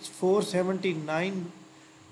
479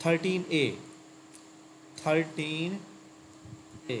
13A 13A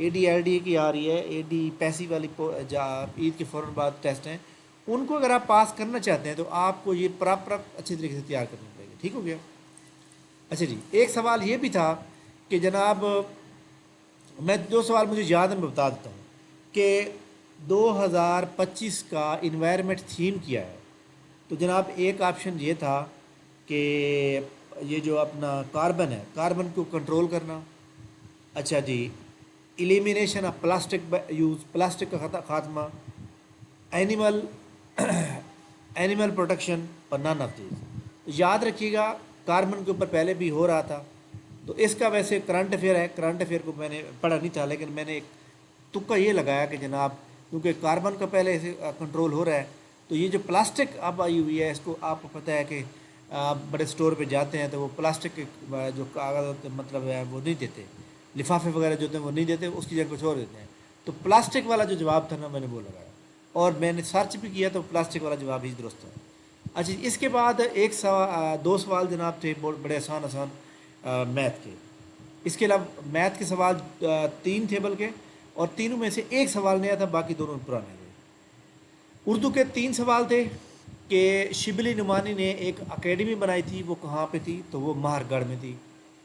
AD LD کی آ رہی ہے, AD پیسی والی عید کے فوراً بعد ٹیسٹ ہیں, ان کو اگر آپ پاس کرنا چاہتے ہیں تو آپ کو یہ پراپر اچھی طریقے سے تیار کرنا پڑے گا. ٹھیک ہو گیا. اچھا جی, ایک سوال یہ بھی تھا کہ جناب میں 2 سوال مجھے یاد ہے, میں بتا دیتا ہوں کہ 2025 کا انوائرمنٹ تھیم کیا ہے. تو جناب ایک آپشن یہ تھا کہ یہ جو اپنا کاربن ہے, کاربن کو کنٹرول کرنا. اچھا جی, elimination of plastic use, plastic کا خاتمہ, اینیمل اینیمل پروٹیکشن اور نان آف دیز. یاد رکھیے گا کاربن کے اوپر پہلے بھی ہو رہا تھا, تو اس کا ویسے کرنٹ افیئر ہے, کرنٹ افیئر کو میں نے پڑھا نہیں تھا, لیکن میں نے ایک تکا یہ لگایا کہ جناب کیونکہ کاربن کا پہلے سے کنٹرول ہو رہا ہے, تو یہ جو پلاسٹک اب آئی ہوئی ہے اس کو آپ کو پتہ ہے کہ آپ بڑے اسٹور پہ جاتے ہیں تو وہ پلاسٹک کے جو کاغذ ہوتے مطلب ہے وہ نہیں دیتے, لفافے وغیرہ جو ہوتے ہیں وہ نہیں دیتے, اس کی جگہ کچھ اور دیتے ہیں. تو پلاسٹک والا جو جواب تھا نا میں نے وہ لگایا, اور میں نے سرچ بھی کیا تو پلاسٹک والا جواب ہی درست ہے. اچھا, اس کے بعد 2 سوال جناب تھے بڑے آسان میتھ کے. اس کے علاوہ میتھ کے سوال 3 تھے بلکہ, اور تینوں میں سے ایک سوال نیا تھا, باقی دونوں پرانے تھے. اردو کے 3 سوال تھے کہ شبلی نعمانی نے ایک اکیڈمی بنائی تھی, وہ کہاں پہ تھی؟ تو وہ ماہر گڑھ میں تھی.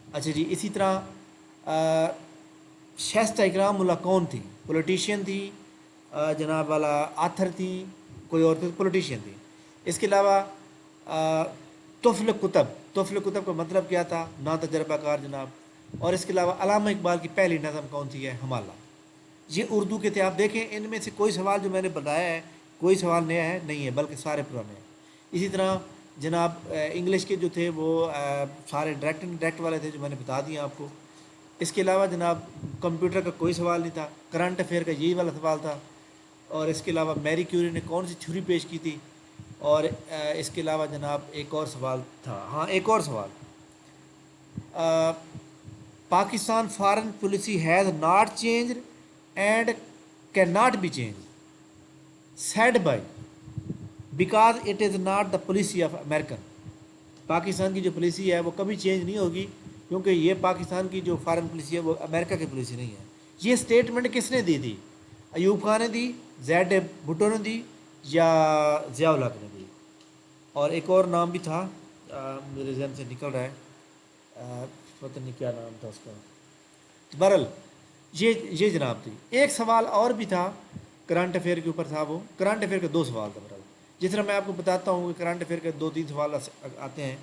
اچھا جی, اسی طرح شائستہ اکرام ملا کون تھی؟ پولیٹیشین تھی جناب والا, آتھر تھی, کوئی اور پولیٹیشین تھی. اس کے علاوہ طفل کتب, طفل کتب کا مطلب کیا تھا؟ نا تجربہ کار جناب. اور اس کے علاوہ علامہ اقبال کی پہلی نظم کون سی ہے؟ حمالہ. یہ اردو کے تھے. آپ دیکھیں ان میں سے کوئی سوال جو میں نے بتایا ہے کوئی سوال نیا ہے نہیں ہے, بلکہ سارے پرانے ہیں. اسی طرح جناب انگلش کے جو تھے وہ سارے ڈائریکٹ والے تھے جو میں نے بتا دیا آپ کو. اس کے علاوہ جناب کمپیوٹر کا کوئی سوال نہیں تھا, کرنٹ افیئر کا یہی والا سوال تھا. اور اس کے علاوہ میری کیوری نے کون سی تھیوری پیش کی تھی. اور اس کے علاوہ جناب ایک اور سوال تھا, ہاں ایک اور سوال, Pakistan foreign policy has not changed and can not be change said by because it is not the policy of American. Pakistan کی جو پالیسی ہے وہ کبھی چینج نہیں ہوگی, کیونکہ یہ پاکستان کی جو فارن پالیسی ہے وہ امریکہ کی پالیسی نہیں ہے. یہ سٹیٹمنٹ کس نے دی تھی؟ ایوب خان نے دی, زیڈ بھٹو نے دی, یا ضیاء الحق نے دی. اور ایک اور نام بھی تھا میرے ذہن سے نکل رہا ہے, پتہ نہیں کیا نام تھا اس کا. بہرحال یہ جناب تھی. ایک سوال اور بھی تھا کرنٹ افیئر کے اوپر تھا, وہ کرنٹ افیئر کے 2 سوال تھا. بہرحال جس طرح میں آپ کو بتاتا ہوں کہ کرنٹ افیئر کے 2-3 سوال آتے ہیں,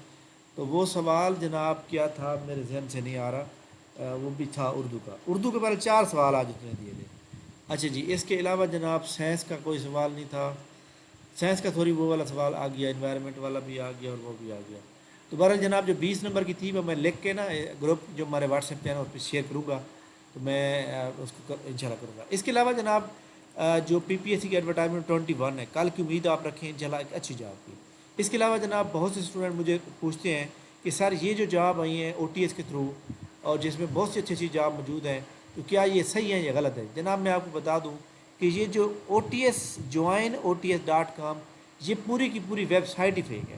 تو وہ سوال جناب کیا تھا میرے ذہن سے نہیں آ رہا. وہ بھی تھا اردو کا. اردو کے بارے 4 سوال آج اتنے دیے تھے. اچھا جی, اس کے علاوہ جناب سائنس کا کوئی سوال نہیں تھا. سائنس کا تھوڑی وہ والا سوال آ گیا, انوائرمنٹ والا بھی آ گیا اور وہ بھی آ گیا. تو بہرحال جناب جو 20 نمبر کی تھی وہ میں لکھ کے نا گروپ جو ہمارے واٹس ایپ چینل اس پہ شیئر کروں گا, تو میں اس کو انشاءاللہ کروں گا. اس کے علاوہ جناب جو PPSC کی ایڈورٹائزمنٹ 21 ہے, کل کی امید آپ رکھیں انشاءاللہ ایک اچھی جاب کی. اس کے علاوہ جناب بہت سے اسٹوڈنٹ مجھے پوچھتے ہیں کہ سر یہ جو جاب آئی ہیں OTS کے تھرو, اور جس میں بہت سی اچھی جاب موجود ہیں, تو کیا یہ صحیح ہے یا غلط ہے؟ جناب میں آپ کو بتا دوں کہ یہ جو OTS joinots.com یہ پوری کی پوری ویب سائٹ ہی فیک ہے.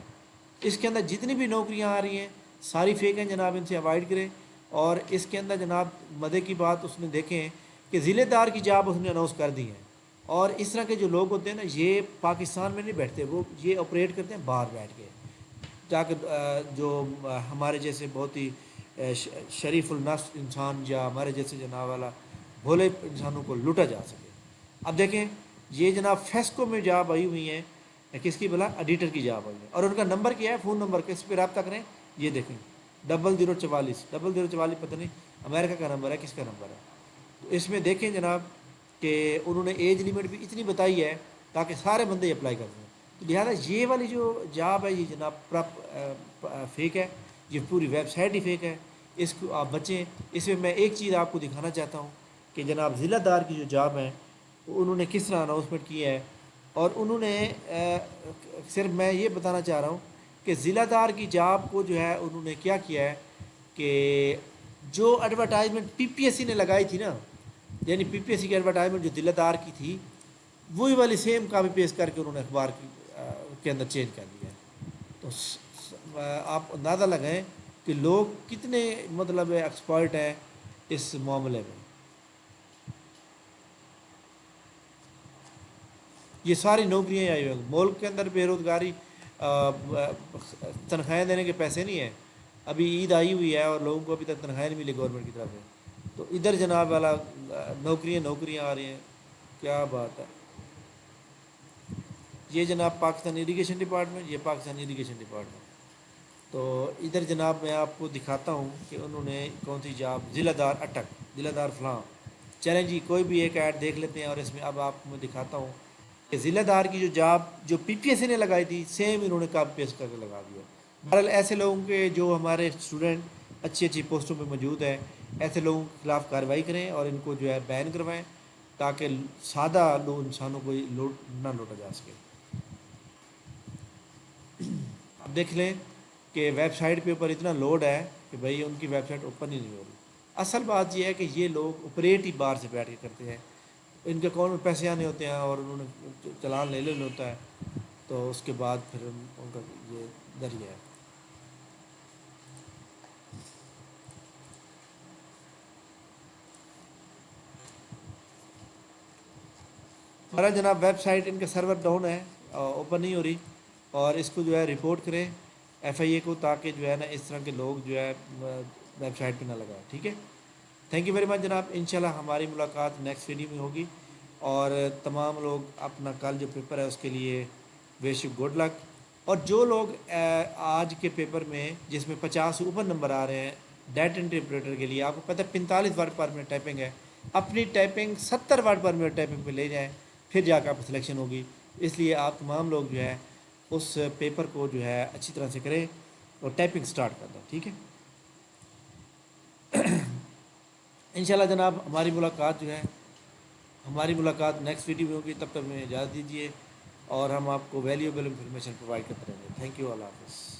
اس کے اندر جتنی بھی نوکریاں آ رہی ہیں ساری فیک ہیں جناب, ان سے اوائڈ کریں. اور اس کے اندر جناب مزے کی بات اس نے دیکھیں کہ ضلع دار کی جاب اس نے اناؤنس کر دی ہیں, اور اس طرح کے جو لوگ ہوتے ہیں نا یہ پاکستان میں نہیں بیٹھتے, وہ یہ آپریٹ کرتے ہیں باہر بیٹھ کے, تاکہ جو ہمارے جیسے بہت ہی شریف النفس انسان یا ہمارے جیسے جناب والا بھولے انسانوں کو لوٹا جا سکے. اب دیکھیں یہ جناب فیسکو میں جاب آئی ہوئی ہیں, کس کی بلا ایڈیٹر کی جاب آئی ہے, اور ان کا نمبر کیا ہے, فون نمبر کس پہ رابطہ کریں, یہ دیکھیں 0044 پتہ نہیں امریکہ کا نمبر ہے کس کا نمبر ہے. تو اس میں دیکھیں جناب کہ انہوں نے ایج لیمٹ بھی اتنی بتائی ہے تاکہ سارے بندے اپلائی کر دیں. تو لہٰذا یہ والی جو جاب ہے یہ جناب فیک ہے, یہ پوری ویب سائٹ ہی فیک ہے, اس کو آپ بچیں. اس میں ایک چیز آپ کو دکھانا چاہتا ہوں کہ جناب ضلع دار کی جو جاب ہے انہوں نے کس طرح اناؤنسمنٹ کی ہے, اور انہوں نے صرف میں یہ بتانا چاہ رہا ہوں کہ ضلع دار کی جاب کو جو ہے انہوں نے کیا کیا ہے کہ جو ایڈورٹائزمنٹ PPSC نے لگائی تھی نا, یعنی PPSC کی ایڈورٹائزمنٹ جو ضلع دار کی تھی وہی والی سیم کاپی پیسٹ کر کے انہوں نے اخبار کے اندر چینج کر دیا ہے. تو آپ اندازہ لگائیں کہ لوگ کتنے مطلب ایکسپرٹ ہیں اس معاملے میں. یہ ساری نوکریاں آئی ہوئی ہیں ملک کے اندر بے روزگاری تنخواہیں دینے کے پیسے نہیں ہیں. ابھی عید آئی ہوئی ہے اور لوگوں کو ابھی تک تنخواہیں نہیں ملی گورنمنٹ کی طرف سے. تو ادھر جناب والا نوکریاں آ رہی ہیں. کیا بات ہے. یہ جناب پاکستان اریگیشن ڈپارٹمنٹ، یہ پاکستان اریگیشن ڈپارٹمنٹ. تو ادھر جناب میں آپ کو دکھاتا ہوں کہ انہوں نے کون سی جاب، ضلع دار اٹک، ضلع دار فلاں. چلیں جی کوئی بھی ایک ایڈ دیکھ لیتے ہیں اور اس میں اب آپ کو میں دکھاتا ہوں کہ ضلع دار کی جو جاب جو پی پی ایس سی نے لگائی تھی سیم انہوں نے کاپی پیسٹ کر کے لگا دیا. بہرحال ایسے لوگوں کے جو ہمارے اسٹوڈنٹ اچھی اچھی پوسٹوں پہ موجود ہیں ایسے لوگوں کے خلاف کارروائی کریں اور ان کو جو ہے بین کروائیں تاکہ سادہ لوگ انسانوں کو لوٹ نہ لوٹا جا سکے. اب دیکھ لیں کہ ویب سائٹ کے اوپر اتنا لوڈ ہے کہ بھئی ان کی ویب سائٹ اوپن ہی نہیں ہو رہی. اصل بات یہ ہے کہ یہ لوگ آپریٹ ہی باہر سے بیٹھ کے کرتے ہیں. ان کے اکاؤنٹ میں پیسے آنے ہوتے ہیں اور انہوں نے چلان لے لینا ہوتا ہے تو اس کے بعد پھر ان کا یہ ذریعہ ہے. ہمارا جناب ویب سائٹ ان کا سرور ڈاؤن ہے، اوپن نہیں ہو رہی اور اس کو جو ہے رپورٹ کریں ایف آئی اے کو تاکہ جو ہے نا اس طرح کے لوگ جو ہے ویب سائٹ پہ نہ لگائیں. ٹھیک ہے. تھینک یو ویری مچ جناب. انشاءاللہ ہماری ملاقات نیکسٹ ویڈیو میں ہوگی اور تمام لوگ اپنا کل جو پیپر ہے اس کے لیے وش یو گڈ لک. اور جو لوگ آج کے پیپر میں جس میں 50 سے اوپر نمبر آ رہے ہیں ڈیٹا انٹرپریٹر کے لیے، آپ کو پتہ ہے 45 ورڈ پر منٹ ٹائپنگ ہے، اپنی typing 70 word per minute typing پہ لے جائیں پھر جا کے آپ کی سلیکشن ہوگی. اس لیے آپ تمام لوگ جو ہے اس پیپر کو جو ہے اچھی طرح سے کریں اور ٹائپنگ سٹارٹ کر دیں. ٹھیک ہے. انشاءاللہ جناب ہماری ملاقات نیکسٹ ویڈیو میں ہوگی. تب تک میں اجازت دیجیے اور ہم آپ کو ویلیوبل انفارمیشن پرووائڈ کرتے رہیں گے. Thank you. اللہ حافظ.